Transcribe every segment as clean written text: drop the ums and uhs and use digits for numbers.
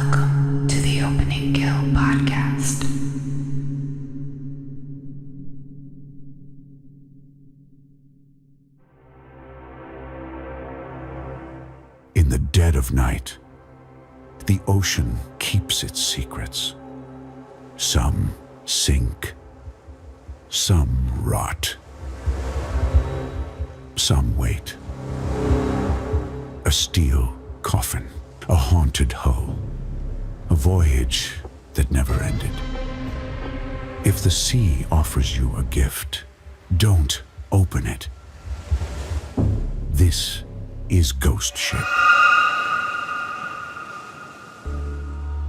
Welcome to the Opening Kill podcast. In the dead of night, the ocean keeps its secrets. Some sink, some rot, some wait. A steel coffin, a haunted hull, a voyage that never ended. If the sea offers you a gift, don't open it. This is Ghost Ship.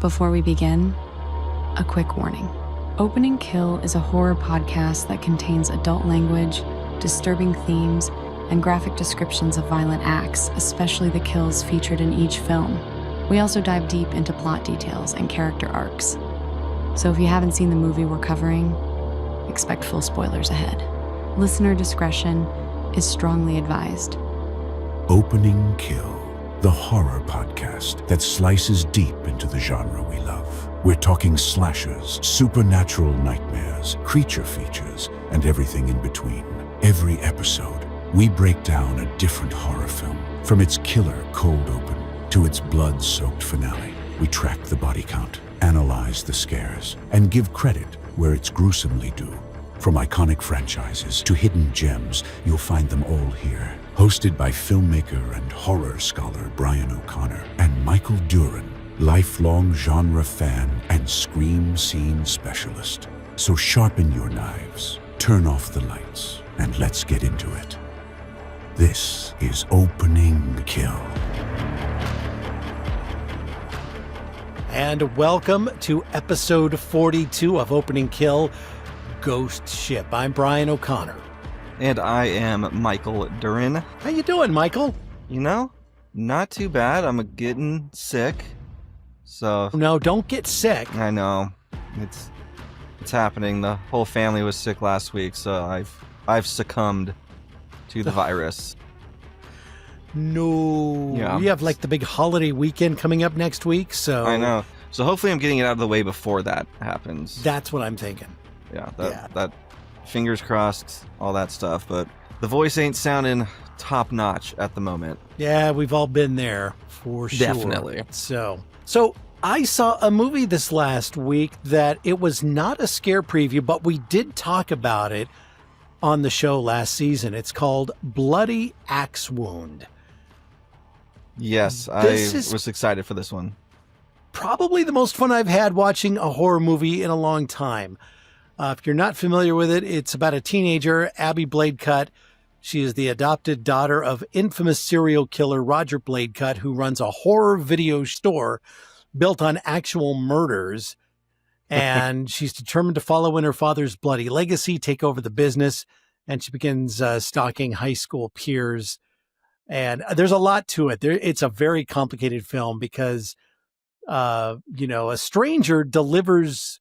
Before we begin, a quick warning. Opening Kill is a horror podcast that contains adult language, disturbing themes, and graphic descriptions of violent acts, especially the kills featured in each film. We also dive deep into plot details and character arcs. So if you haven't seen the movie we're covering, expect full spoilers ahead. Listener discretion is strongly advised. Opening Kill, the horror podcast that slices deep into the genre we love. We're talking slashers, supernatural nightmares, creature features, and everything in between. Every episode, we break down a different horror film. From its killer cold open to its blood-soaked finale, we track the body count, analyze the scares, and give credit where it's gruesomely due. From iconic franchises to hidden gems, you'll find them all here. Hosted by filmmaker and horror scholar Brian O'Connor and Michael Duran, lifelong genre fan and scream scene specialist. So sharpen your knives, turn off the lights, and let's get into it. This is Opening Kill. And welcome to episode 42 of Opening Kill, Ghost Ship. I'm Brian O'Connor. And I am Michael Duran. How you doing, Michael? You know, not too bad. I'm getting sick. So No, don't get sick. I know. It's happening. The whole family was sick last week, so I've succumbed to the virus. No. Yeah. We have like the big holiday weekend coming up next week, so I know. So hopefully I'm getting it out of the way before that happens. that's what I'm thinking. Yeah, Yeah. that fingers crossed, all that stuff, but the voice ain't sounding top notch at the moment. Yeah, we've all been there for sure. Definitely. So I saw a movie this last week that it was not a scare preview, but we did talk about it on the show last season. It's called Bloody Axe Wound. Yes, This I is- was excited for this one. Probably the most fun I've had watching a horror movie in a long time. If you're not familiar with it, it's about a teenager, Abby Bladecutt. She is the adopted daughter of infamous serial killer Roger Bladecutt, who runs a horror video store built on actual murders. And she's determined to follow in her father's bloody legacy, take over the business, and she begins stalking high school peers. And there's a lot to it. It's a very complicated film because, a stranger delivers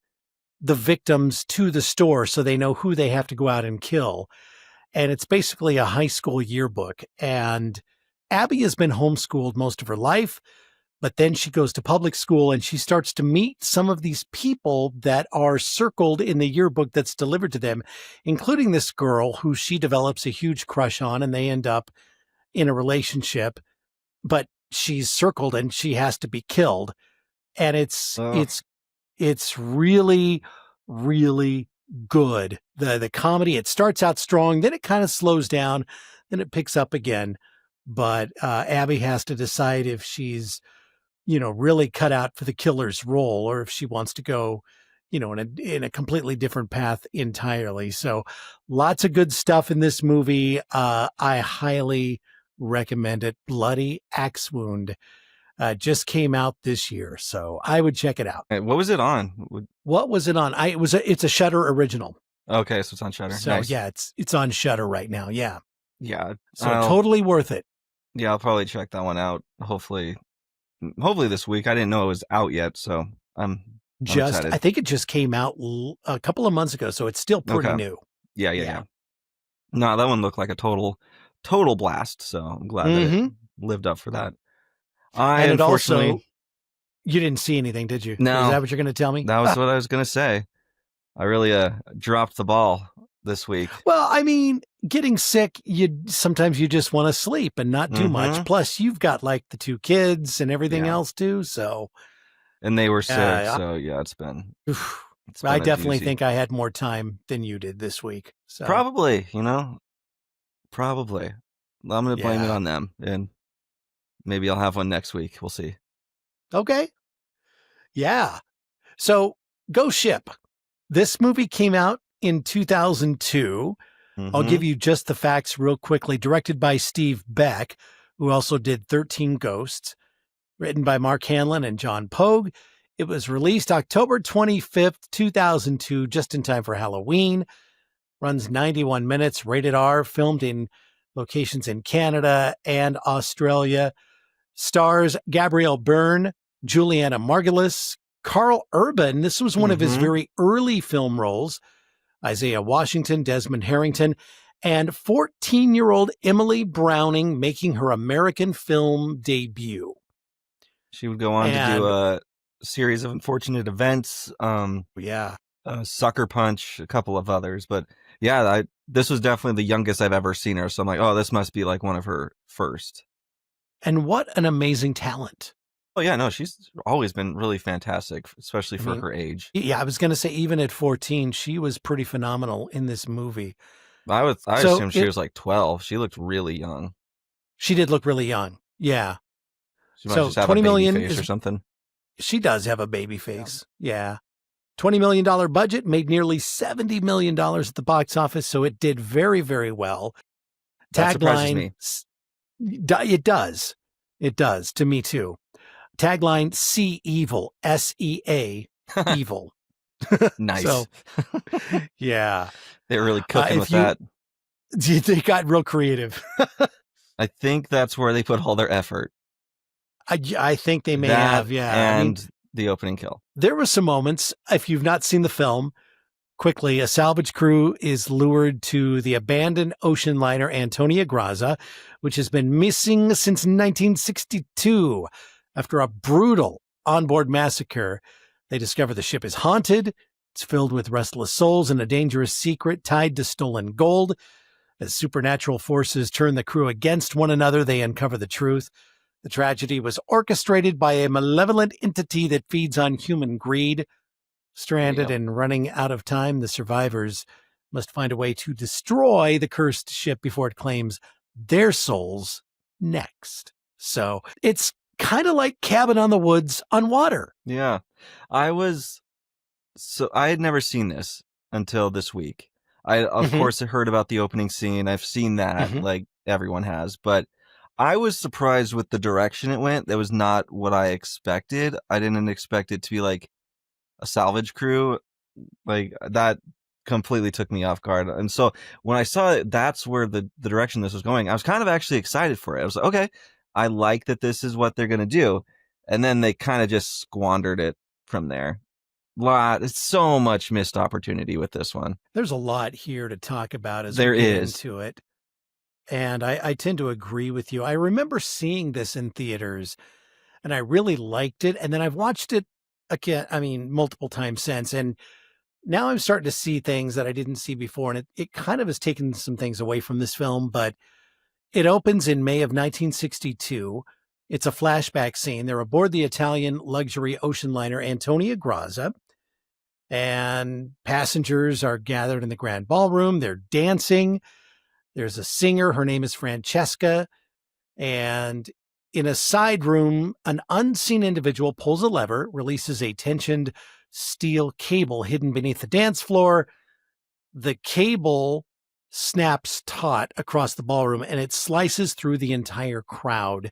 the victims to the store so they know who they have to go out and kill. And it's basically a high school yearbook. And Abby has been homeschooled most of her life, but then she goes to public school and she starts to meet some of these people that are circled in the yearbook that's delivered to them, including this girl who she develops a huge crush on, and they end up in a relationship, but she's circled and she has to be killed. And it's really, really good. The comedy, it starts out strong, then it kind of slows down, then it picks up again. But Abby has to decide if she's, really cut out for the killer's role, or if she wants to go, in a completely different path entirely. So lots of good stuff in this movie. I highly recommend it. Bloody Axe Wound. Just came out this year, so I would check it out. What was it on? What was it on? It's a Shudder original. Okay, so it's on Shudder. So Nice. yeah, it's on Shudder right now. Yeah. Yeah. So totally worth it. Yeah, I'll probably check that one out. Hopefully this week. I didn't know it was out yet, so I'm excited. I think it just came out a couple of months ago, so it's still pretty Okay. new. Yeah. No, that one looked like a total blast. So I'm glad that it lived up for that. And it also, You didn't see anything, did you? No. Is that what you're going to tell me? That was what I was gonna say. I really dropped the ball this week. Well, I mean, getting sick, sometimes you just want to sleep and not do much. Plus, you've got like the 2 kids and everything else too. So, and they were sick. So yeah, it's been I a definitely doozy. think I had more time than you did this week. So Probably, probably. I'm gonna blame it Yeah. on them, and maybe I'll have one next week. We'll see. Okay. Yeah. So, Ghost Ship. This movie came out in 2002. I'll give you just the facts real quickly. Directed by Steve Beck, who also did 13 Ghosts. Written by Mark Hanlon and John Pogue. It was released October 25th, 2002, just in time for Halloween. Runs 91 minutes, rated R, filmed in locations in Canada and Australia. Stars Gabrielle Byrne, Juliana Margulis, Carl Urban. This was one of his very early film roles. Isaiah Washington, Desmond Harrington, and 14-year-old Emily Browning making her American film debut. She would go on to do a series of Unfortunate Events. Sucker Punch, a couple of others. But yeah, this was definitely the youngest I've ever seen her. So I'm like, oh, this must be like one of her first. And what an amazing talent. Oh, yeah, no, she's always been really fantastic, especially for her age. Yeah, I was going to say, even at 14, she was pretty phenomenal in this movie. I assumed she was like 12. She looked really young. She did look really young. Yeah. She might just have a baby face or something. She does have a baby face. Yeah. $20 million budget, made nearly $70 million at the box office, so it did very, very well. That surprises me. It does. It does, to me too. Tagline, see evil, S-E-A, evil. Nice. So, yeah. They were really cooking with that. They got real creative. I think that's where they put all their effort. I think they may have, yeah. And the opening kill. There were some moments, if you've not seen the film, quickly, a salvage crew is lured to the abandoned ocean liner Antonia Graza, which has been missing since 1962. After a brutal onboard massacre, they discover the ship is haunted. It's filled with restless souls and a dangerous secret tied to stolen gold. As supernatural forces turn the crew against one another, they uncover the truth. The tragedy was orchestrated by a malevolent entity that feeds on human greed. Stranded and running out of time, the survivors must find a way to destroy the cursed ship before it claims their souls next. So it's kind of like Cabin on the Woods on water. Yeah. I had never seen this until this week. I, of course, heard about the opening scene. I've seen that, like everyone has, but I was surprised with the direction it went. That was not what I expected. I didn't expect it to be like a salvage crew. Like that completely took me off guard. And so when I saw it, that's where the direction this was going. I was kind of actually excited for it. I was like, okay, I like that this is what they're going to do. And then they kind of just squandered it from there. It's so much missed opportunity with this one. There's a lot here to talk about as we get into it. And I tend to agree with you. I remember seeing this in theaters and I really liked it. And then I've watched it again, multiple times since. And now I'm starting to see things that I didn't see before. And it kind of has taken some things away from this film, but it opens in May of 1962. It's a flashback scene. They're aboard the Italian luxury ocean liner Antonia Graza, and passengers are gathered in the grand ballroom. They're dancing. There's a singer. Her name is Francesca. And in a side room, an unseen individual pulls a lever, releases a tensioned steel cable hidden beneath the dance floor. The cable snaps taut across the ballroom and it slices through the entire crowd.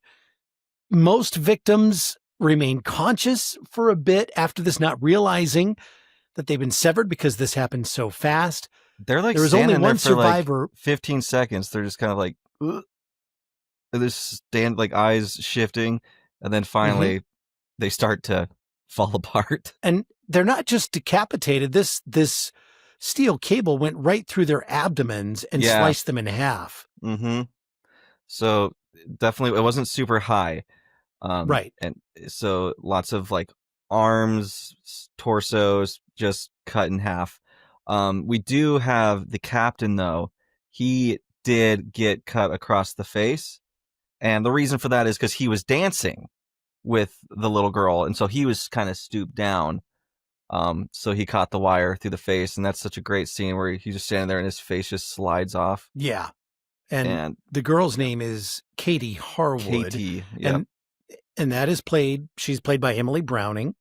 Most victims remain conscious for a bit after this, not realizing that they've been severed because this happened so fast. They're like, there was only one survivor. Like 15 seconds. They're just kind of like, they just stand, like eyes shifting. And then finally they start to fall apart. And they're not just decapitated. This steel cable went right through their abdomens and sliced them in half. So definitely it wasn't super high. Right. And so lots of like arms, torsos, just cut in half. We do have the captain though. He did get cut across the face. And the reason for that is because he was dancing with the little girl. And so he was kind of stooped down. So he caught the wire through the face. And that's such a great scene where he's just standing there and his face just slides off. Yeah. And the girl's name is Katie Harwood. Katie, yeah. And that is she's played by Emily Browning.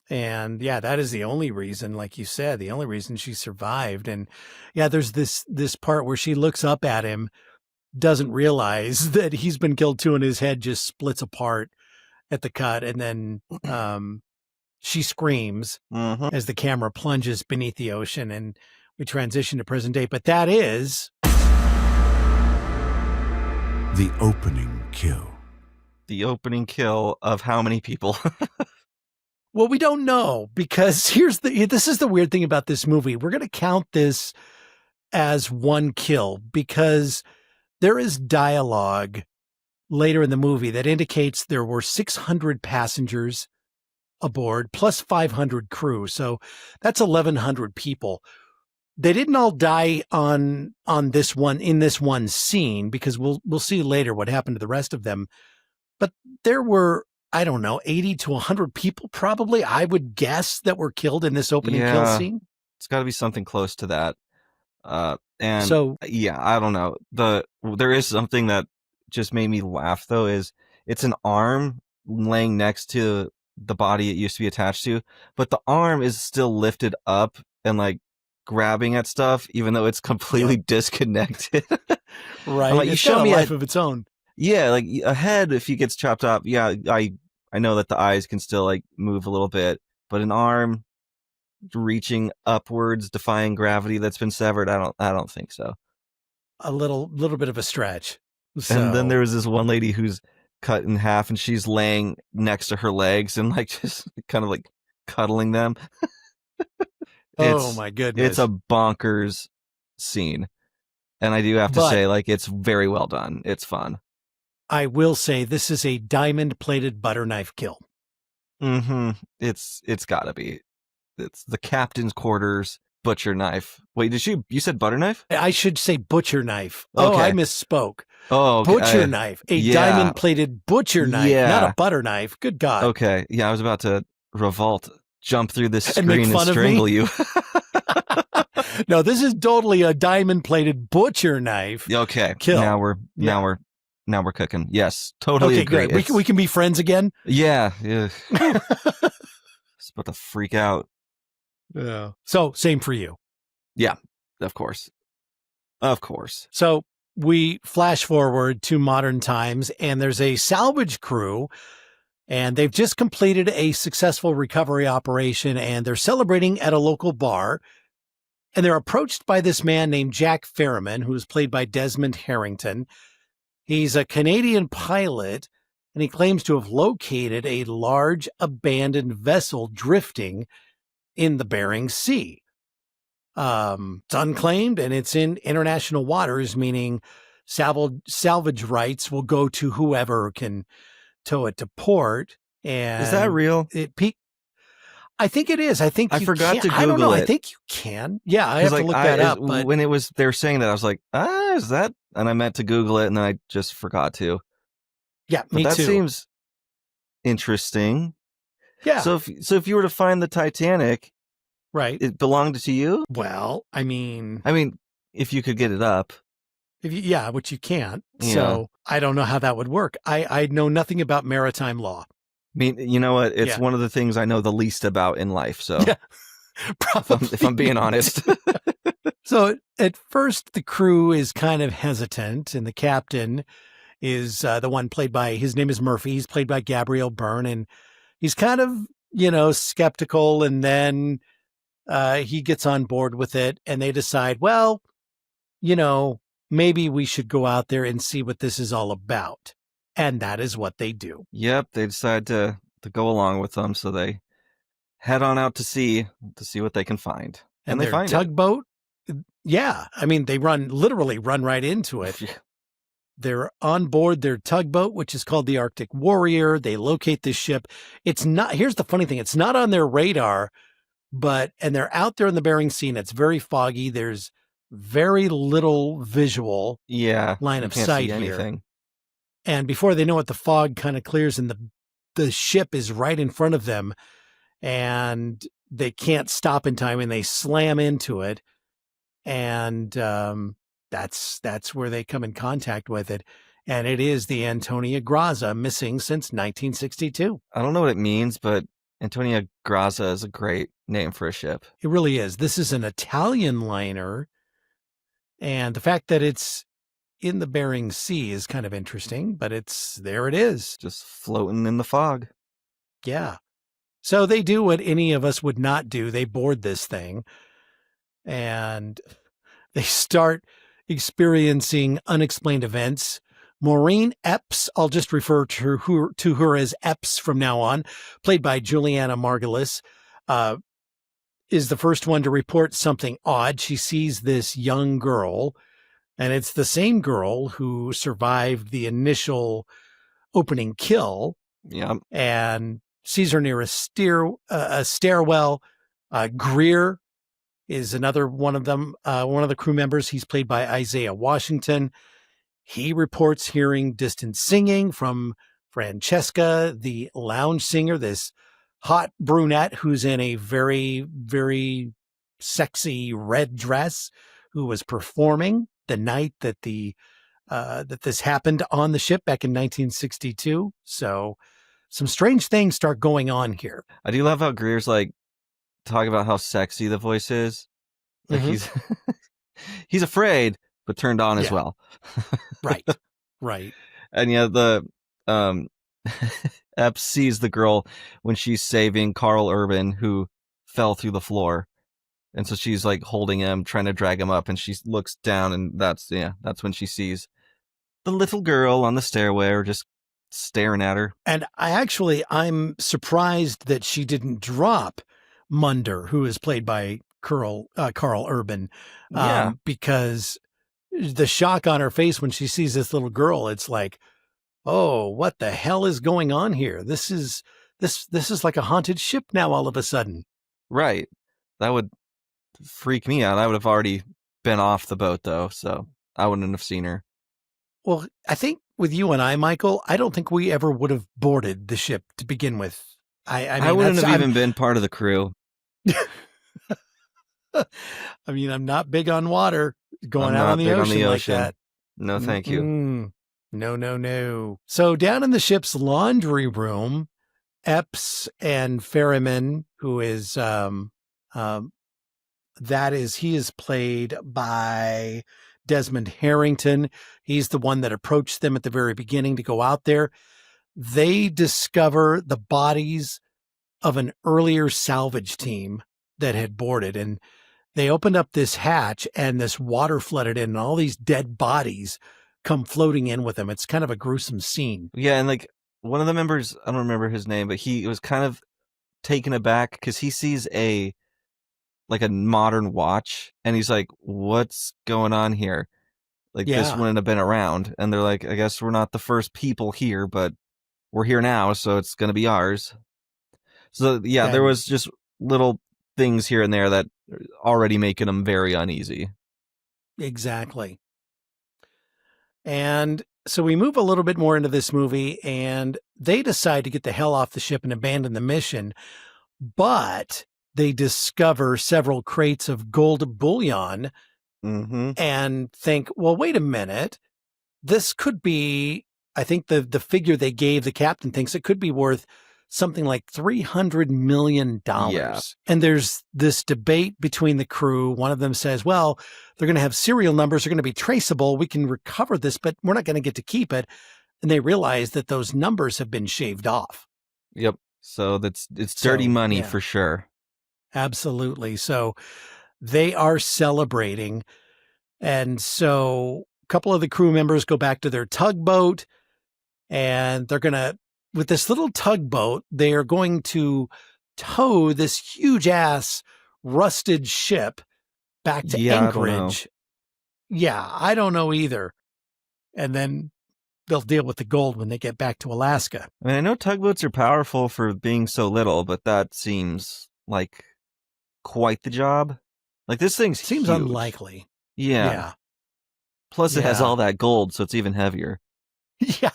And yeah, that is the only reason, like you said, the only reason she survived. And yeah, there's this part where she looks up at him, doesn't realize that he's been killed too, and his head just splits apart at the cut. And then she screams as the camera plunges beneath the ocean, and we transition to present day. But that is The opening kill. The opening kill of how many people? Well, we don't know, because this is the weird thing about this movie. We're going to count this as one kill because there is dialogue later in the movie that indicates there were 600 passengers aboard plus 500 crew. So that's 1,100 people. They didn't all die in this one scene, because we'll see later what happened to the rest of them. But there were, I don't know, 80 to 100 people probably, I would guess, that were killed in this opening kill scene. It's got to be something close to that. And so, yeah, I don't know. There is something that just made me laugh though, is it's an arm laying next to the body it used to be attached to, but the arm is still lifted up and like grabbing at stuff, even though it's completely disconnected. Right. Like, you show me a life of its own. Yeah, like a head, if he gets chopped off, yeah, I know that the eyes can still like move a little bit, but an arm reaching upwards, defying gravity that's been severed, I don't think so. A little bit of a stretch. So. And then there was this one lady who's cut in half, and she's laying next to her legs and like just kind of like cuddling them. Oh my goodness. It's a bonkers scene. And I do have to say, like, it's very well done. It's fun. I will say this is a diamond-plated butter knife kill. Mm-hmm. It's gotta be. It's the captain's quarters butcher knife. Wait, you said butter knife? I should say butcher knife. Okay. Oh, I misspoke. Oh, okay. Butcher knife. A diamond-plated butcher knife, not a butter knife. Good God. Okay. Yeah, I was about to jump through this screen and strangle you. No, this is totally a diamond-plated butcher knife. Okay. Kill. Now we're cooking. Yes, totally agree. Great. We can be friends again. Yeah. It's about to freak out. Yeah. So same for you. Yeah, of course. So we flash forward to modern times, and there's a salvage crew, and they've just completed a successful recovery operation, and they're celebrating at a local bar. And they're approached by this man named Jack Ferriman, who is played by Desmond Harrington. He's a Canadian pilot, and he claims to have located a large abandoned vessel drifting in the Bering Sea. It's unclaimed, and it's in international waters, meaning salvage rights will go to whoever can tow it to port. And is that real? I think it is. I think I forgot to Google it. I don't know. I think you can. Yeah, I have to look that up. But when they were saying that, I was like, is that? And I meant to Google it, and then I just forgot to. Yeah, but me too. That seems interesting. Yeah. So if you were to find the Titanic, right, it belonged to you? Well, I mean, if you could get it up. Which you can't. Yeah. So I don't know how that would work. I know nothing about maritime law. I mean, you know what? It's one of the things I know the least about in life. So, probably. If I'm being honest. So at first, the crew is kind of hesitant, and the captain is the one played by, his name is Murphy. He's played by Gabriel Byrne, and he's kind of, skeptical. And then he gets on board with it, and they decide, well, maybe we should go out there and see what this is all about. And that is what they do. Yep, they decide to go along with them, so they head on out to sea to see what they can find. And they find tugboat. Yeah, they literally run right into it. They're on board their tugboat, which is called the Arctic Warrior. They locate this ship. Here's the funny thing. It's not on their radar, and they're out there in the Bering Sea, and it's very foggy. There's very little visual line of sight here. And before they know it, the fog kind of clears and the ship is right in front of them, and they can't stop in time and they slam into it. And that's where they come in contact with it. And it is the Antonia Graza, missing since 1962. I don't know what it means, but Antonia Graza is a great name for a ship. It really is. This is an Italian liner. And the fact that it's in the Bering Sea is kind of interesting, but there it is. Just floating in the fog. Yeah. So they do what any of us would not do. They board this thing and they start experiencing unexplained events. Maureen Epps, I'll just refer to her as Epps from now on, played by Juliana Margulis, is the first one to report something odd. She sees this young girl, and it's the same girl who survived the initial opening kill. Yeah. And sees her near a stairwell. Greer is another one of them, one of the crew members. He's played by Isaiah Washington. He reports hearing distant singing from Francesca, the lounge singer, this hot brunette who's in a very, very sexy red dress, who was performing the night that that this happened on the ship back in 1962. So some strange things start going on here. I do love how Greer's like talking about how sexy the voice is. Like he's afraid, but turned on as well. Right. And the Epps sees the girl when she's saving Carl Urban, who fell through the floor. And so she's like holding him, trying to drag him up, and she looks down, and that's when she sees the little girl on the stairway just staring at her. And I'm surprised that she didn't drop Munder, who is played by Carl Urban, because the shock on her face when she sees this little girl, it's like, oh, what the hell is going on here? This is like a haunted ship now all of a sudden. Right. That would freak me out. I would have already been off the boat though, so I wouldn't have seen her. Well, I think with you and I, Michael, I don't think we ever would have boarded the ship to begin with. I wouldn't have even been part of the crew. I mean, I'm not big on water going out on the ocean like that. No, thank you. No. So down in the ship's laundry room, Epps and Ferryman, who is, he is played by Desmond Harrington. He's the one that approached them at the very beginning to go out there. They discover the bodies of an earlier salvage team that had boarded, and they opened up this hatch and this water flooded in and all these dead bodies come floating in with them. It's kind of a gruesome scene. Yeah. And like one of the members, I don't remember his name, but he was kind of taken aback because he sees a modern watch and he's like, what's going on here? Like this wouldn't have been around. And they're like, I guess we're not the first people here, but we're here now. So it's going to be ours. So yeah, there was just little things here and there that are already making them very uneasy. Exactly. And so we move a little bit more into this movie, and they decide to get the hell off the ship and abandon the mission, but they discover several crates of gold bullion and think, well, wait a minute, this could be, I think the figure they gave the captain thinks it could be worth something like $300 million. Yeah. And there's this debate between the crew. One of them says, well, they're going to have serial numbers. They're going to be traceable. We can recover this, but we're not going to get to keep it. And they realize that those numbers have been shaved off. Yep. So it's dirty money for sure. Absolutely. So they are celebrating. And so a couple of the crew members go back to their tugboat, and they're going to, with this little tugboat, they are going to tow this huge ass rusted ship back to Anchorage. I don't know either. and then they'll deal with the gold when they get back to Alaska. I mean, I know tugboats are powerful for being so little, but that seems like quite the job. Like, this thing's Seems huge. unlikely. Yeah. Plus, it has all that gold, so it's even heavier. Yeah.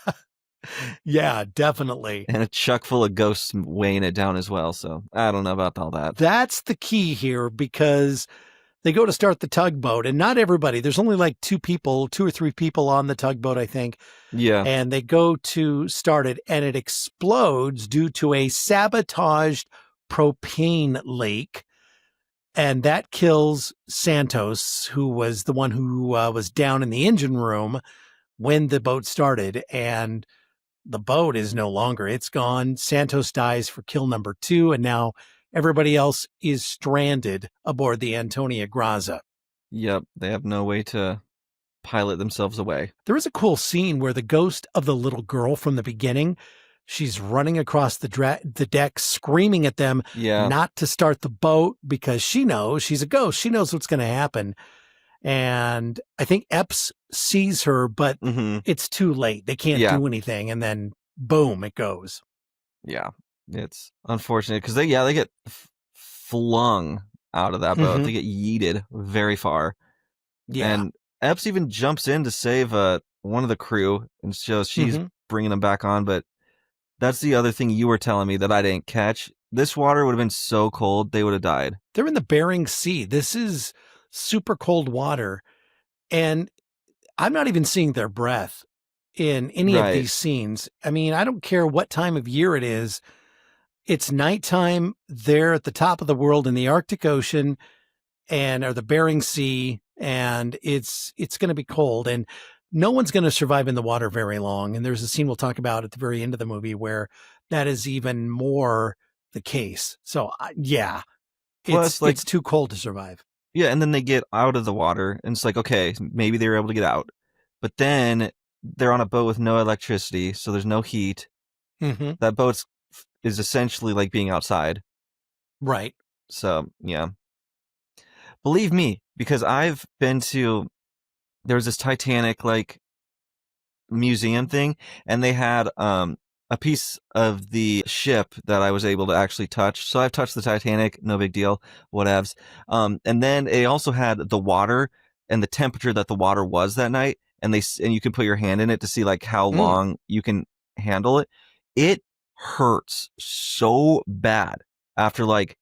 Yeah, definitely. And a chuck full of ghosts weighing it down as well. So I don't know about all that. That's the key here, because they go to start the tugboat, and not everybody. There's only like 2 or 3 people on the tugboat, I think. Yeah. And they go to start it, and it explodes due to a sabotaged propane leak. And that kills Santos, who was the one who was down in the engine room when the boat started. And the boat is no longer. It's gone. Santos dies for kill number 2. And now everybody else is stranded aboard the Antonia Graza. Yep. They have no way to pilot themselves away. There is a cool scene where the ghost of the little girl from the beginning, she's running across the deck, screaming at them not to start the boat because she knows she's a ghost. She knows what's going to happen. And I think Epps sees her, but it's too late. They can't do anything. And then boom, it goes. Yeah. It's unfortunate because they get flung out of that boat. They get yeeted very far. Yeah. And Epps even jumps in to save one of the crew and shows she's bringing them back on. But that's the other thing you were telling me that I didn't catch. This water would have been so cold, they would have died. They're in the Bering Sea. This is super cold water. And I'm not even seeing their breath in any of these scenes. I mean, I don't care what time of year it is. It's nighttime. They're at the top of the world in the Arctic Ocean or the Bering Sea, and it's going to be cold, and no one's going to survive in the water very long. And there's a scene we'll talk about at the very end of the movie where that is even more the case. So yeah, it's too cold to survive. Yeah, and then they get out of the water, and it's like, okay, maybe they were able to get out. But then they're on a boat with no electricity, so there's no heat. That boat is essentially like being outside. Right. So, yeah. Believe me, because I've been to, there was this Titanic, like, museum thing, and they had a piece of the ship that I was able to actually touch. So I've touched the Titanic, no big deal, whatevs. And then they also had the water and the temperature that the water was that night, and you can put your hand in it to see like how long you can handle it. It hurts so bad after like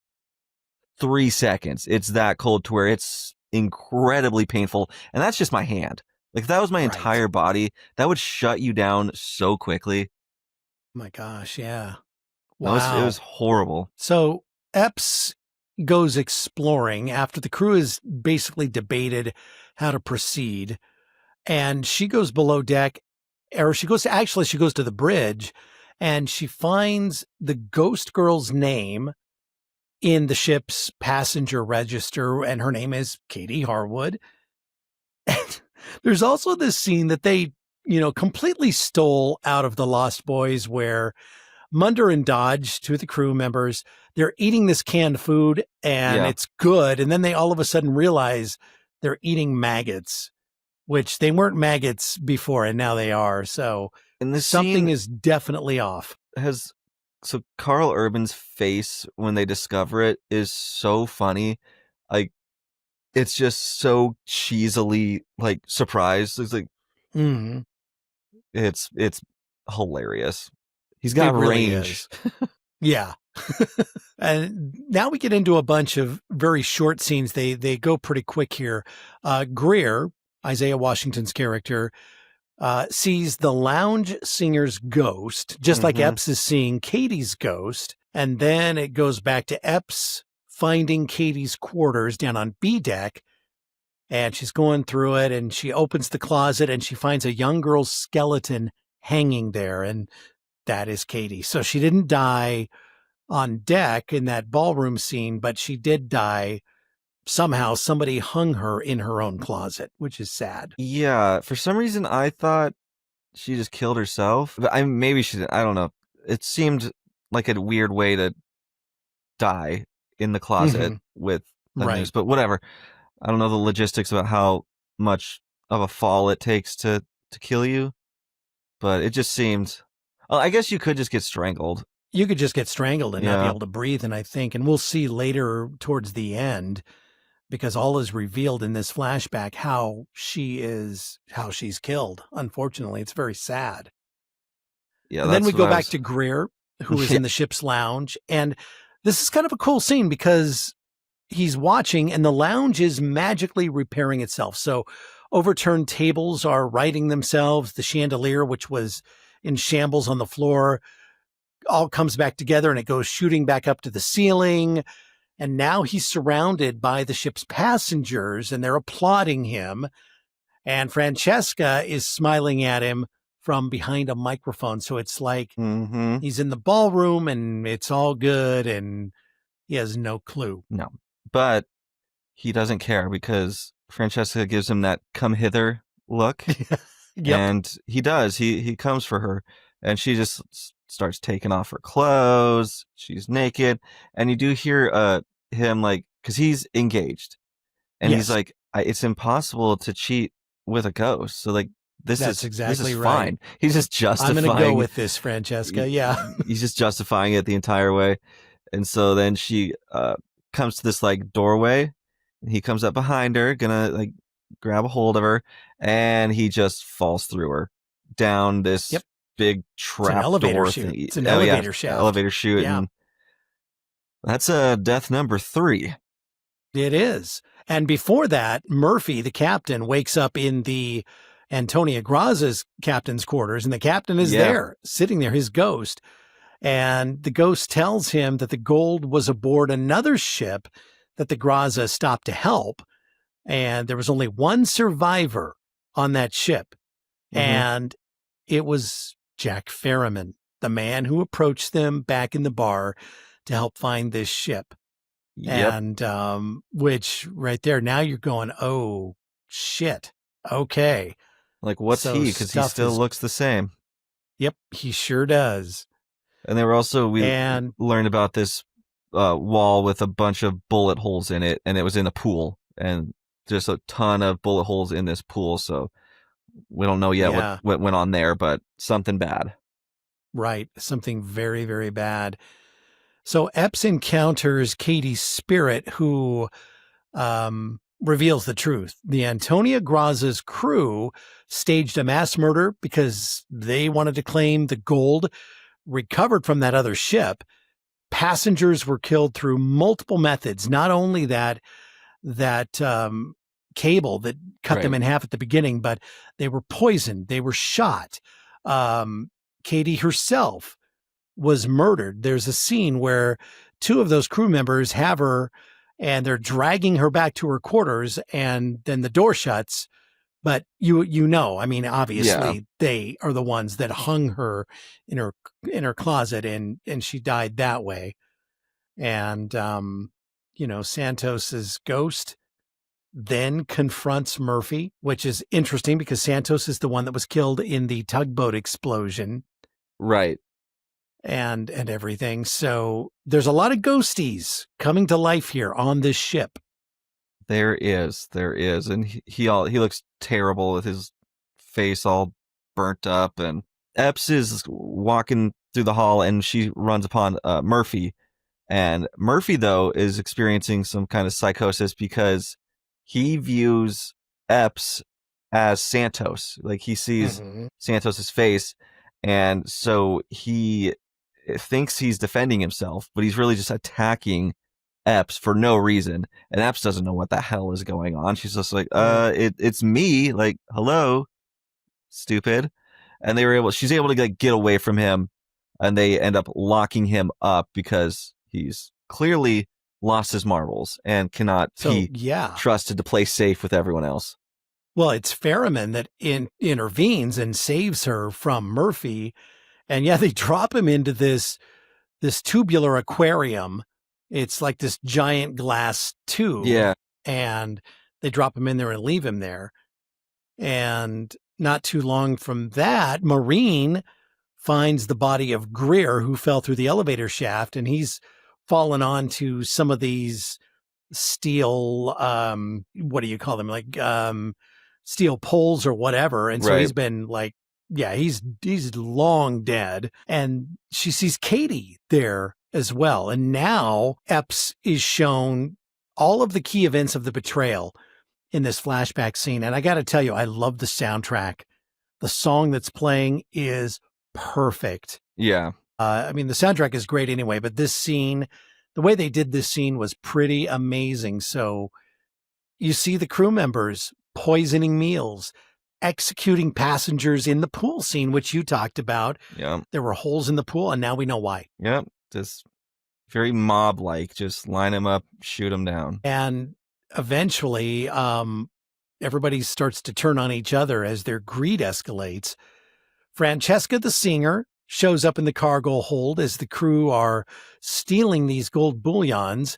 3 seconds. It's that cold to where it's incredibly painful, and that's just my hand. Like if that was my entire body, that would shut you down so quickly. My gosh, yeah. Wow. It was horrible. So Epps goes exploring after the crew has basically debated how to proceed. And she goes below deck, or she goes to the bridge, and she finds the ghost girl's name in the ship's passenger register, and her name is Katie Harwood. And there's also this scene that they completely stole out of The Lost Boys, where Munder and Dodge, 2 of the crew members, they're eating this canned food and it's good. And then they all of a sudden realize they're eating maggots, which they weren't maggots before, and now they are. So something is definitely off. So Carl Urban's face when they discover it is so funny. Like, it's just so cheesily like surprised. It's like, it's hilarious. He's got range. Yeah. And now we get into a bunch of very short scenes. They go pretty quick here. Greer, Isaiah Washington's character, sees the lounge singer's ghost, just like Epps is seeing Katie's ghost. And then it goes back to Epps finding Katie's quarters down on B deck. And she's going through it, and she opens the closet, and she finds a young girl's skeleton hanging there. And that is Katie. So she didn't die on deck in that ballroom scene, but she did die. Somehow somebody hung her in her own closet, which is sad. Yeah. For some reason, I thought she just killed herself. But maybe she didn't. I don't know. It seemed like a weird way to die in the closet with the news, but whatever. I don't know the logistics about how much of a fall it takes to to kill you, but it just seemed. Well, I guess you could just get strangled. You could just get strangled and not be Yeah. able to breathe. And I think, and we'll see later towards the end, because all is revealed in this flashback how she's killed. Unfortunately, it's very sad. Yeah, And then we that's go what I back was- to Greer, who is Yeah. in the ship's lounge. And this is kind of a cool scene because he's watching and the lounge is magically repairing itself. So overturned tables are righting themselves. The chandelier, which was in shambles on the floor, all comes back together and it goes shooting back up to the ceiling. And now he's surrounded by the ship's passengers and they're applauding him. And Francesca is smiling at him from behind a microphone. So it's like Mhm. he's in the ballroom and it's all good and he has no clue. No, but he doesn't care because Francesca gives him that "come hither" look, Yep. and he does. He comes for her, and she just starts taking off her clothes. She's naked, and you do hear him like because he's engaged, and he's Yes. like, "It's impossible to cheat with a ghost." So like this That's is exactly right. fine. He's just I'm justifying. going to go with this, Francesca. Yeah. He's just justifying it the entire way. And so then she comes to this like doorway. And he comes up behind her, gonna like grab a hold of her, and he just falls through her down this Yep. big It's an trap elevator door chute. thing. It's an Oh, yeah, elevator shaft. elevator chute. Yeah. And that's death number 3. It is. And before that, Murphy, the captain, wakes up in the Antonia Graza's captain's quarters, and the captain is Yeah. there, sitting there, his ghost. And the ghost tells him that the gold was aboard another ship that the Graza stopped to help. And there was only one survivor on that ship. Mhm. And it was Jack Ferriman, the man who approached them back in the bar to help find this ship. Yep. And which right there, now you're going, oh, shit. Okay. Like what's So he? Because he stuff still is- looks the same. Yep, he sure does. And they were also we And- learned about this wall with a bunch of bullet holes in it, and it was in a pool, and just a ton of bullet holes in this pool. So we don't know yet Yeah. what went on there, but something bad. Right. Something very, very bad. So Epps encounters Katie's spirit, who reveals the truth. The Antonia Graza's crew staged a mass murder because they wanted to claim the gold recovered from that other ship. Passengers were killed through multiple methods. Not only that cable that cut them Right. in half at the beginning, but they were poisoned. They were shot. Katie herself was murdered. There's a scene where 2 of those crew members have her and they're dragging her back to her quarters, and then the door shuts. But you know, I mean, obviously they are the ones that hung her in her closet, and she died that way. And Santos's ghost then confronts Murphy, which is interesting because Santos is the one that was killed in the tugboat explosion Right. and everything. So there's a lot of ghosties coming to life here on this ship. There is, and he looks terrible with his face all burnt up. And Epps is walking through the hall, and she runs upon Murphy. And Murphy, though, is experiencing some kind of psychosis because he views Epps as Santos. Like he sees Santos's face, and so he thinks he's defending himself, but he's really just attacking Epps for no reason. And Epps doesn't know what the hell is going on. She's just like, it's me. Like, hello, stupid. And she's able to like get away from him, and they end up locking him up because he's clearly lost his marbles and cannot be trusted to play safe with everyone else. Well, it's Ferriman that intervenes and saves her from Murphy. And they drop him into this tubular aquarium. It's like this giant glass tube. Yeah. And they drop him in there and leave him there. And not too long from that, Maureen finds the body of Greer, who fell through the elevator shaft, and he's fallen onto some of these steel, what do you call them? Like steel poles or whatever. And so Right. he's been like, yeah, he's long dead. And she sees Katie there as well. And now Epps is shown all of the key events of the betrayal in this flashback scene. And I got to tell you, I love the soundtrack. The song that's playing is perfect. Yeah. I mean, the soundtrack is great anyway, but this scene, the way they did this scene was pretty amazing. So you see the crew members poisoning meals, executing passengers in the pool scene, which you talked about. Yeah. There were holes in the pool, and now we know why. Yep. Just very mob-like. Just line them up, shoot them down. And eventually, everybody starts to turn on each other as their greed escalates. Francesca, the singer, shows up in the cargo hold as the crew are stealing these gold bullions.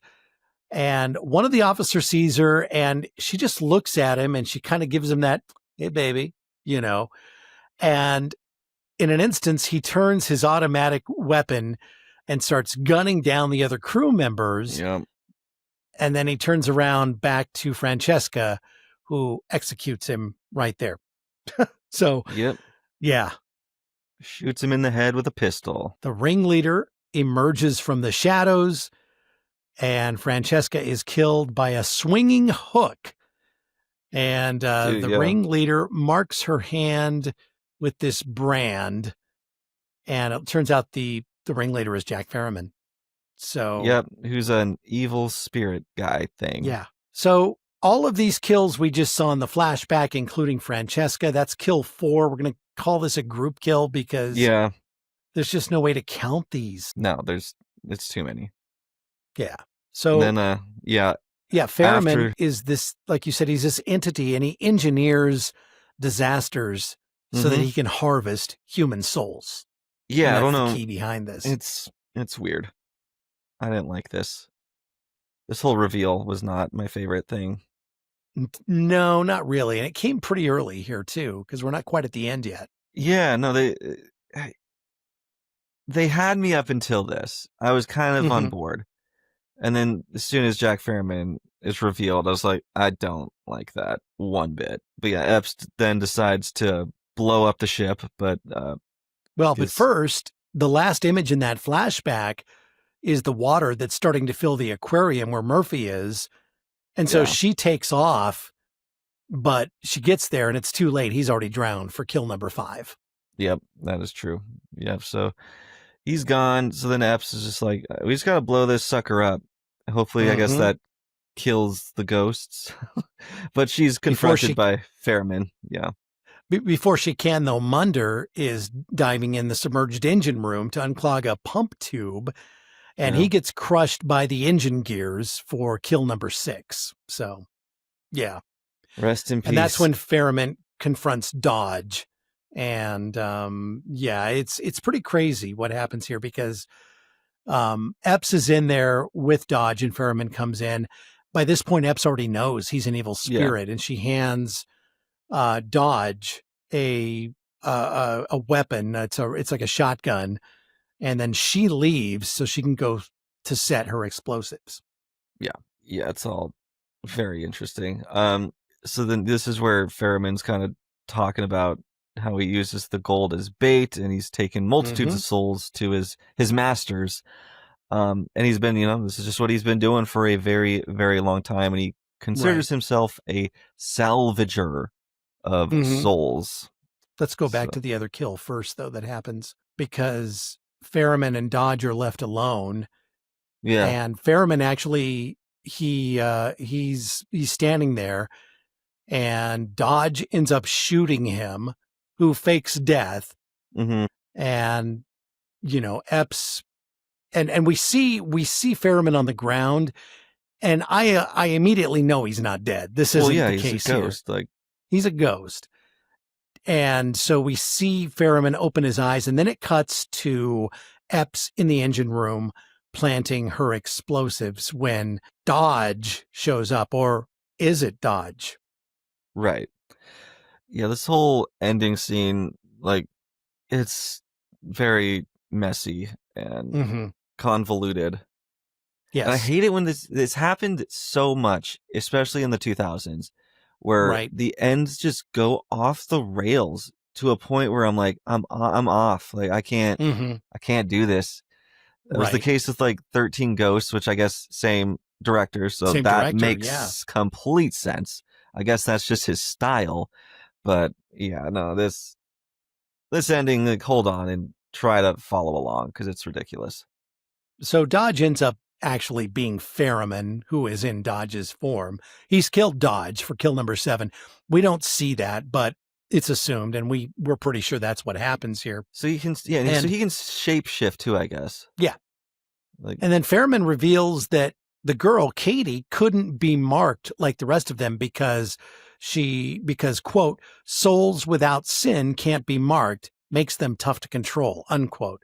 And one of the officers sees her and she just looks at him and she kind of gives him that, hey, baby, and in an instance, he turns his automatic weapon and starts gunning down the other crew members. Yep. And then he turns around back to Francesca, who executes him right there. So, Yep. yeah. Shoots him in the head with a pistol. The ringleader emerges from the shadows, and Francesca is killed by a swinging hook. And the ringleader marks her hand with this brand, and it turns out the ringleader is Jack Ferriman. So, yep, who's an evil spirit guy thing. Yeah. So all of these kills we just saw in the flashback, including Francesca, that's kill 4. We're going to call this a group kill because there's just no way to count these. No, it's too many. Yeah. So and then, Ferriman is this, like you said, he's this entity, and he engineers disasters so that he can harvest human souls. Yeah, I don't know. The key behind this. It's weird. I didn't like this. This whole reveal was not my favorite thing. No, not really. And it came pretty early here too, because we're not quite at the end yet. Yeah, no, they had me up until this. I was kind of on board. And then as soon as Jack Ferriman is revealed, I was like, I don't like that one bit. But yeah, Epps then decides to blow up the ship. But but first, the last image in that flashback is the water that's starting to fill the aquarium where Murphy is. And so she takes off, but she gets there and it's too late. He's already drowned for kill number 5. Yep, that is true. Yep, so he's gone. So then Epps is just like, we just got to blow this sucker up. Hopefully, I guess that kills the ghosts. But she's confronted by Ferriman. Yeah. Before she can, though, Munder is diving in the submerged engine room to unclog a pump tube. And he gets crushed by the engine gears for kill number 6. So, yeah. Rest in peace. And that's when Ferriman confronts Dodge. And, it's pretty crazy what happens here because Epps is in there with Dodge and Ferriman comes in. By this point, Epps already knows he's an evil spirit. And she hands Dodge a weapon. It's like a shotgun. And then she leaves so she can go to set her explosives. Yeah, it's all very interesting. So then this is where Ferriman's kind of talking about how he uses the gold as bait, and he's taken multitudes of souls to his masters. And he's been, this is just what he's been doing for a very, very long time, and he considers himself a salvager of souls. Let's go back to the other kill first, though, that happens, because Ferriman and Dodge are left alone. Yeah. And Ferriman actually, he's standing there, and Dodge ends up shooting him, who fakes death. And, Epps, and we see Ferriman on the ground, and I immediately know he's not dead. This isn't the case he's a ghost. here. He's a ghost. And so we see Ferriman open his eyes, and then it cuts to Epps in the engine room planting her explosives when Dodge shows up. Or is it Dodge? Right. Yeah, this whole ending scene, it's very messy and convoluted. Yes. And I hate it when this happened so much, especially in the 2000s, where the ends just go off the rails to a point where I'm like, I'm off. Like I can't do this. It was the case with like 13 Ghosts, which I guess same director, so that makes complete sense. I guess that's just his style. But yeah, no, this ending, like, hold on and try to follow along because it's ridiculous. So Dodge ends up actually being Ferriman, who is in Dodge's form. He's killed Dodge for kill number 7. We don't see that, but it's assumed, and we're pretty sure that's what happens here. So he can, so he can shapeshift too, I guess. Yeah. Like, and then Ferriman reveals that the girl, Katie, couldn't be marked like the rest of them because, quote, souls without sin can't be marked, makes them tough to control, unquote.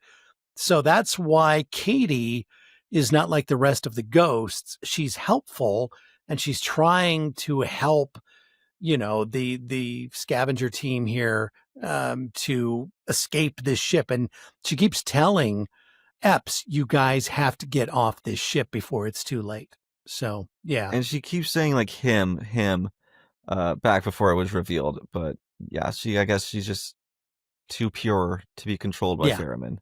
So that's why Katie is not like the rest of the ghosts. She's helpful, and she's trying to help, the scavenger team here to escape this ship. And she keeps telling Epps, you guys have to get off this ship before it's too late. So, yeah. And she keeps saying like him, back before it was revealed. But yeah, I guess she's just too pure to be controlled by Ferriman.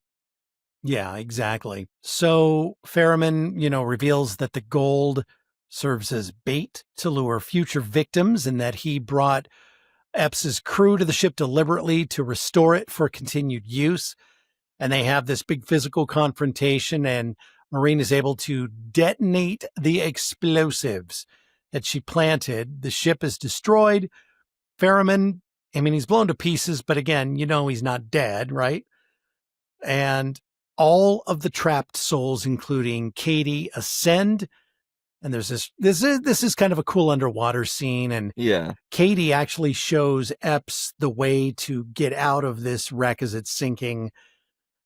Yeah, exactly. So Ferriman, reveals that the gold serves as bait to lure future victims, and that he brought Epps's crew to the ship deliberately to restore it for continued use. And they have this big physical confrontation, and Maureen is able to detonate the explosives that she planted. The ship is destroyed. Ferriman, he's blown to pieces, but again, he's not dead, right? And all of the trapped souls, including Katie, ascend. And there's this is kind of a cool underwater scene. And Katie actually shows Epps the way to get out of this wreck as it's sinking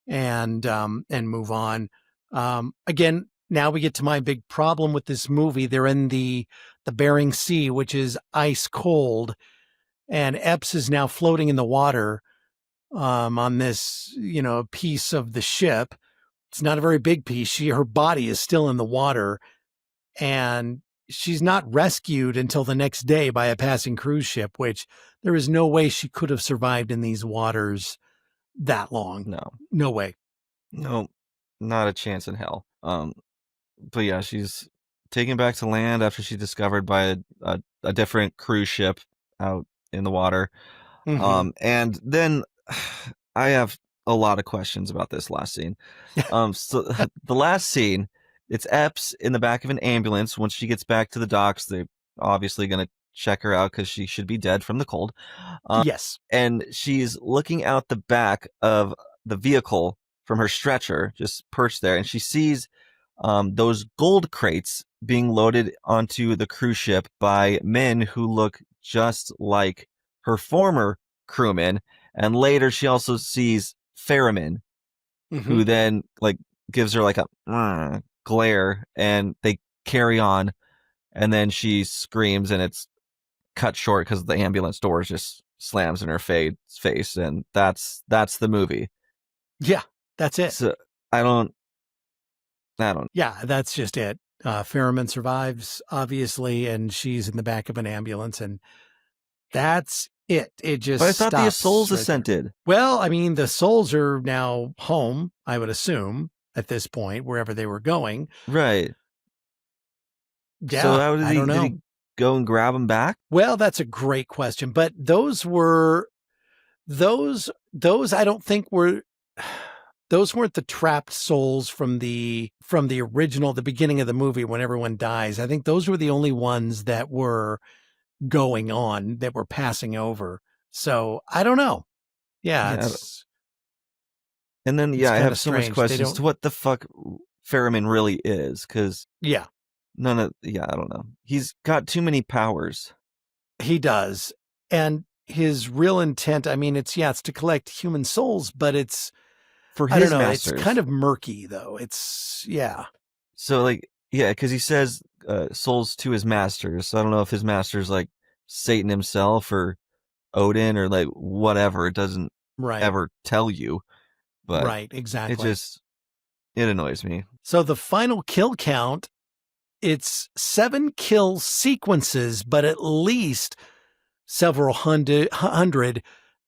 and move on. Again, now we get to my big problem with this movie. They're in the Bering Sea, which is ice cold, and Epps is now floating in the water on this, piece of the ship. It's not a very big piece. Her body is still in the water, and she's not rescued until the next day by a passing cruise ship, which there is no way she could have survived in these waters that long. No way. No, not a chance in hell. But yeah, she's taken back to land after she's discovered by a different cruise ship out in the water. And then I have a lot of questions about this last scene. So the last scene, it's Epps in the back of an ambulance. Once she gets back to the docks, they're obviously going to check her out because she should be dead from the cold. Yes. And she's looking out the back of the vehicle from her stretcher, just perched there, and she sees those gold crates being loaded onto the cruise ship by men who look just like her former crewmen. And later she also sees Ferriman, who then like gives her like a glare, and they carry on, and then she screams, and it's cut short because the ambulance doors just slams in her face, and that's the movie. Yeah, that's it. So I don't. Yeah, that's just it. Ferriman survives, obviously, and she's in the back of an ambulance, and that's it. It just. But I thought the souls right ascended. There. Well, the souls are now home, I would assume, at this point, wherever they were going. Right. Yeah. So how did I don't know. Did he go and grab them back? Well, that's a great question, but those I don't think were. Those weren't the trapped souls from the original, the beginning of the movie when everyone dies. I think those were the only ones that were going on, that were passing over. So I don't know. Yeah. And then, I have so much questions to what the fuck Ferriman really is. Cause I don't know. He's got too many powers. He does. And his real intent, it's to collect human souls, but it's, for his masters. It's kind of murky, though. It's, So, because he says souls to his masters. So I don't know if his master's like Satan himself or Odin or like whatever. It doesn't ever tell you. But right, exactly. It annoys me. So the final kill count, it's 7 kill sequences, but at least several hundred,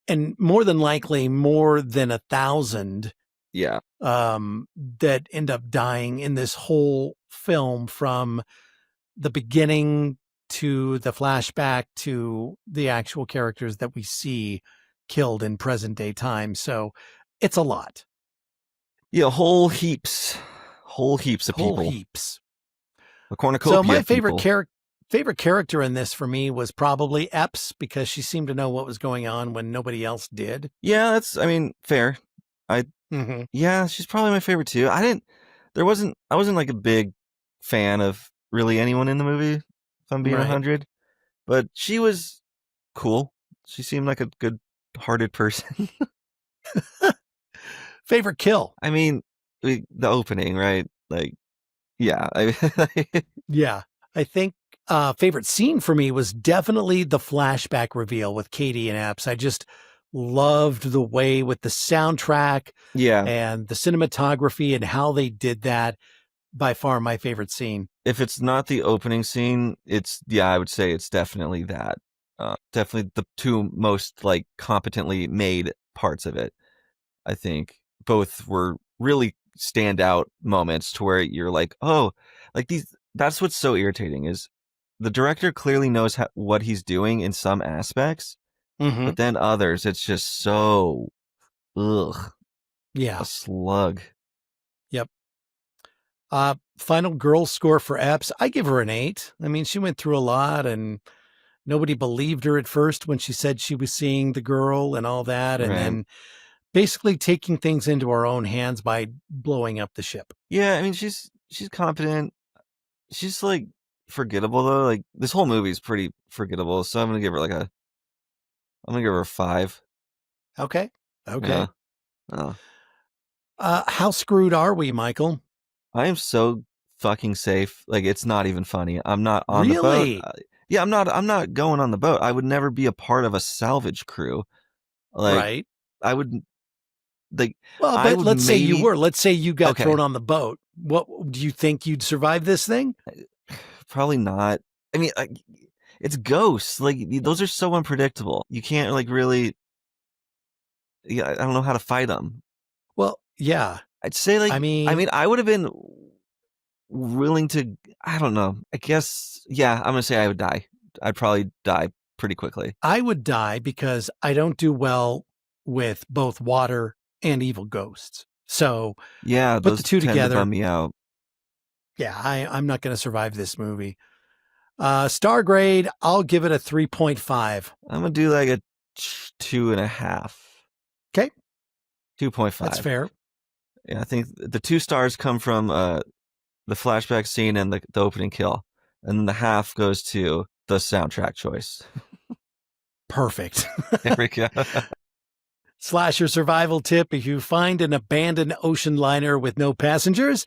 and more than likely more than 1,000 Yeah. that end up dying in this whole film, from the beginning to the flashback to the actual characters that we see killed in present day time. So it's a lot. Yeah, whole heaps of people. Whole heaps. A cornucopia So my of favorite people. favorite character in this for me was probably Epps, because she seemed to know what was going on when nobody else did. Yeah, fair. Mm-hmm. Yeah, she's probably my favorite too. I wasn't like a big fan of really anyone in the movie, if I'm being Right. 100, but she was cool. She seemed like a good-hearted person. Favorite kill? I mean, the opening, right? Like, yeah. Yeah, I think favorite scene for me was definitely the flashback reveal with Katie and Epps. I just loved the way, with the soundtrack Yeah. and the cinematography and how they did that. By far my favorite scene. If it's not the opening scene, I would say it's definitely that. Definitely the two most like competently made parts of it. I think both were really standout moments to where you're like, oh, like these. That's what's so irritating, is the director clearly knows what he's doing in some aspects, but then others, it's just so, ugh. Yeah. A slug. Yep. Final girl score for Epps, I give her an 8. I mean, she went through a lot, and nobody believed her at first when she said she was seeing the girl and all that. And then basically taking things into her own hands by blowing up the ship. Yeah. I mean, she's competent. She's like forgettable though. Like this whole movie is pretty forgettable. So I'm going to give her a 5. Okay. Yeah. Oh. How screwed are we, Michael? I am so fucking safe. Like, it's not even funny. I'm not on Really? the boat. Yeah, I'm not going on the boat. I would never be a part of a salvage crew. Like, Right. I would, like, Well, I but would let's say you maybe- were. Let's say you got Okay. thrown on the boat. What do you think you'd survive this thing? Probably not. I mean, it's ghosts. Like, those are so unpredictable. You can't, like, really, yeah, I don't know how to fight them. Well, yeah. I'd say, like, I mean, I would have been willing to, I don't know. I guess, yeah, I'm going to say I would die. I'd probably die pretty quickly. I would die because I don't do well with both water and evil ghosts. So yeah, put those the two tend together. to bum me out. Yeah, I'm not going to survive this movie. Star grade, I'll give it a 3.5. I'm going to do like a 2.5. Okay. 2.5. That's fair. Yeah, I think the 2 stars come from the flashback scene and the opening kill. And then the half goes to the soundtrack choice. Perfect. There we go. Slasher survival tip: if you find an abandoned ocean liner with no passengers,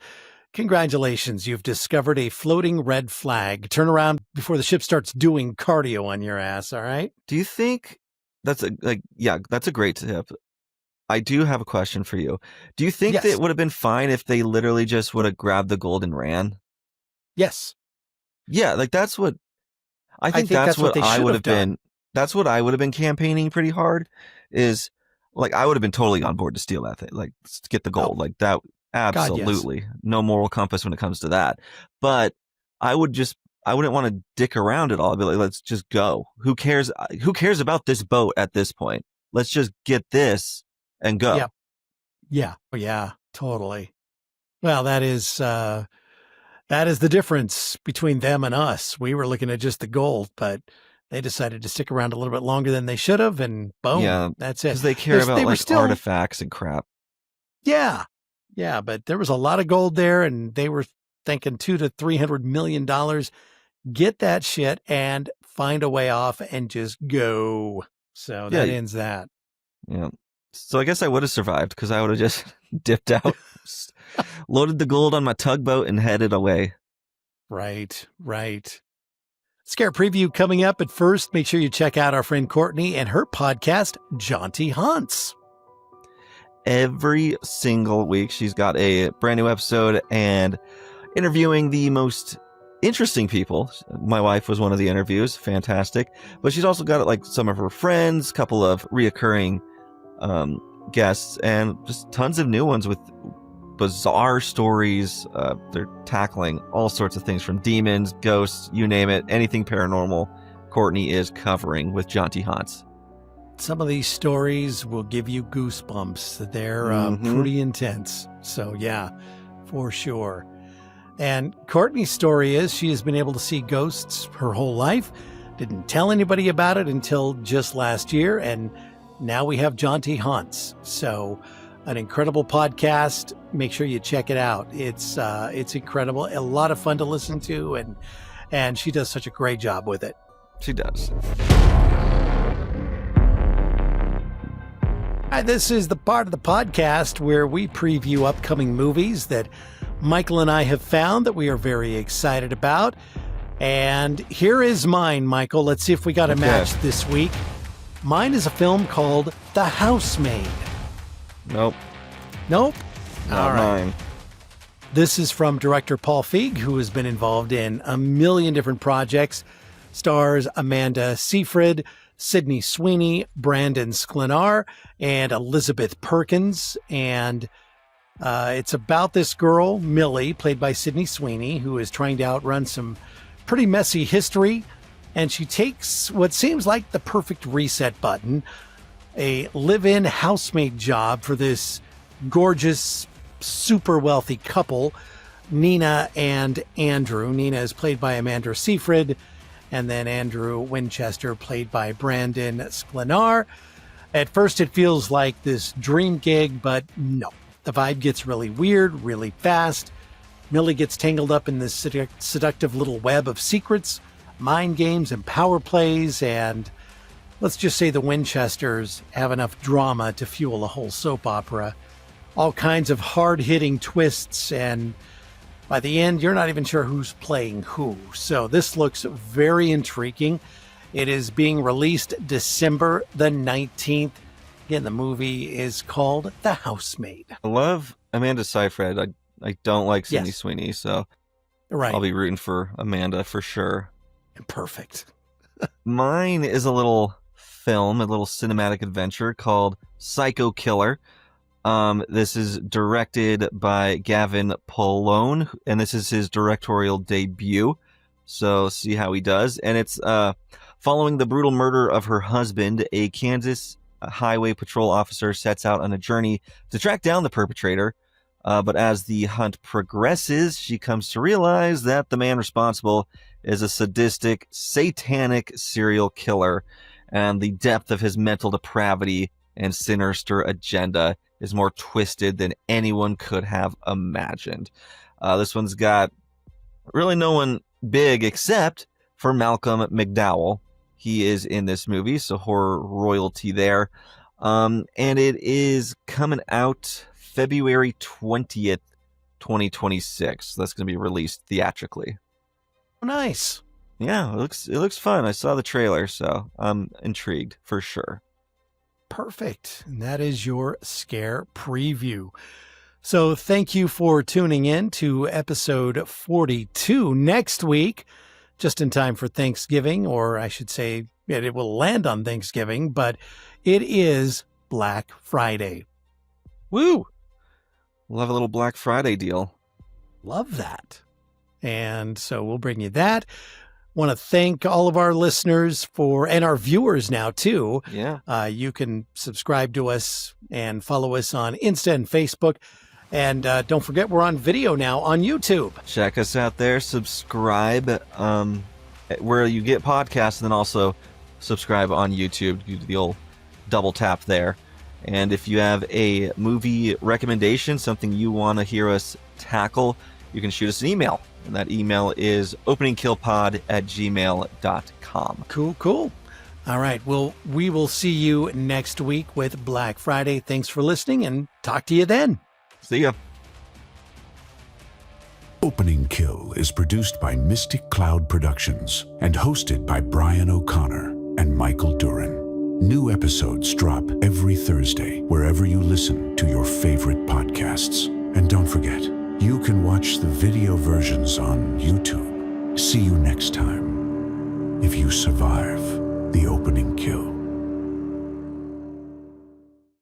congratulations, you've discovered a floating red flag. Turn around before the ship starts doing cardio on your ass, all right? Do you think that's a great tip. I do have a question for you. Do you think that it would have been fine if they literally just would have grabbed the gold and ran? Yes. Yeah, like that's what I think that's what they I should would have have done. been. That's what I would have been campaigning pretty hard. Is like I would have been totally on board to steal that thing, like to get the gold, like that. Absolutely, no moral compass when it comes to that. But I wouldn't want to dick around at all. I'd be like, let's just go. Who cares? Who cares about this boat at this point? Let's just get this and go. Yep. Yeah. Oh, yeah, totally. Well, that is the difference between them and us. We were looking at just the gold, but they decided to stick around a little bit longer than they should have, and boom, Yeah, that's it. Because they care about they were like still, artifacts and crap. Yeah. Yeah, but there was a lot of gold there, and they were thinking $200 to $300 million. Get that shit and find a way off and just go. So that ends that. Yeah. So I guess I would have survived because I would have just dipped out, loaded the gold on my tugboat, and headed away. Right. Scare preview coming up, but first, make sure you check out our friend Courtney and her podcast, Jaunty Hunts. Every single week, she's got a brand new episode and interviewing the most interesting people. My wife was one of the interviews, fantastic. But she's also got like some of her friends, a couple of reoccurring guests, and just tons of new ones with bizarre stories. They're tackling all sorts of things from demons, ghosts, you name it, anything paranormal. Courtney is covering with Jaunty Haunts. Some of these stories will give you goosebumps. They're pretty intense. So yeah, for sure. And Courtney's story is she has been able to see ghosts her whole life. Didn't tell anybody about it until just last year. And now we have Jaunty Haunts. So an incredible podcast. Make sure you check it out. It's incredible. A lot of fun to listen to. And she does such a great job with it. She does. This is the part of the podcast where we preview upcoming movies that Michael and I have found that we are very excited about. And here is mine, Michael. Let's see if we got a match this week. Mine is a film called The Housemaid. Nope. Not All right. Mine. This is from director Paul Feig, who has been involved in a million different projects. Stars Amanda Seyfried, Sydney Sweeney, Brandon Sklenar, and Elizabeth Perkins. And it's about this girl, Millie, played by Sydney Sweeney, who is trying to outrun some pretty messy history. And she takes what seems like the perfect reset button, a live-in housemaid job for this gorgeous, super wealthy couple, Nina and Andrew. Nina is played by Amanda Seyfried, and then Andrew Winchester, played by Brandon Sklenar. At first, it feels like this dream gig, but no. The vibe gets really weird, really fast. Millie gets tangled up in this seductive little web of secrets, mind games, and power plays, and let's just say the Winchesters have enough drama to fuel a whole soap opera. All kinds of hard-hitting twists, and by the end, you're not even sure who's playing who. So this looks very intriguing. It is being released December the 19th. Again, the movie is called The Housemaid. I love Amanda Seyfried. I don't like Sydney Sweeney, so I'll be rooting for Amanda for sure. Perfect. Mine is a little film, a little cinematic adventure called Psycho Killer. This is directed by Gavin Polone, and this is his directorial debut. So see how he does. And it's following the brutal murder of her husband, a Kansas highway patrol officer sets out on a journey to track down the perpetrator. But as the hunt progresses, she comes to realize that the man responsible is a sadistic, satanic serial killer, and the depth of his mental depravity and sinister agenda is more twisted than anyone could have imagined. This one's got really no one big except for Malcolm McDowell. He is in this movie, so horror royalty there. And it is coming out February 20th, 2026. That's going to be released theatrically. Nice. Yeah, it looks fun. I saw the trailer, so I'm intrigued for sure. Perfect. And that is your scare preview. So thank you for tuning in to episode 42. Next week, just in time for Thanksgiving, or I should say it will land on Thanksgiving, but it is Black Friday. Woo! We'll have a little Black Friday deal. Love that. And so we'll bring you that. Want to thank all of our listeners and our viewers now too. Yeah. You can subscribe to us and follow us on Insta and Facebook. And don't forget, we're on video now on YouTube. Check us out there. Subscribe where you get podcasts, and then also subscribe on YouTube. You do the old double tap there. And if you have a movie recommendation, something you want to hear us tackle, you can shoot us an email. And that email is openingkillpod@gmail.com. Cool. All right. Well, we will see you next week with Black Friday. Thanks for listening, and talk to you then. See ya. Opening Kill is produced by Mystic Cloud Productions and hosted by Brian O'Connor and Michael Duran. New episodes drop every Thursday wherever you listen to your favorite podcasts. And don't forget, you can watch the video versions on YouTube. See you next time, if you survive the opening kill.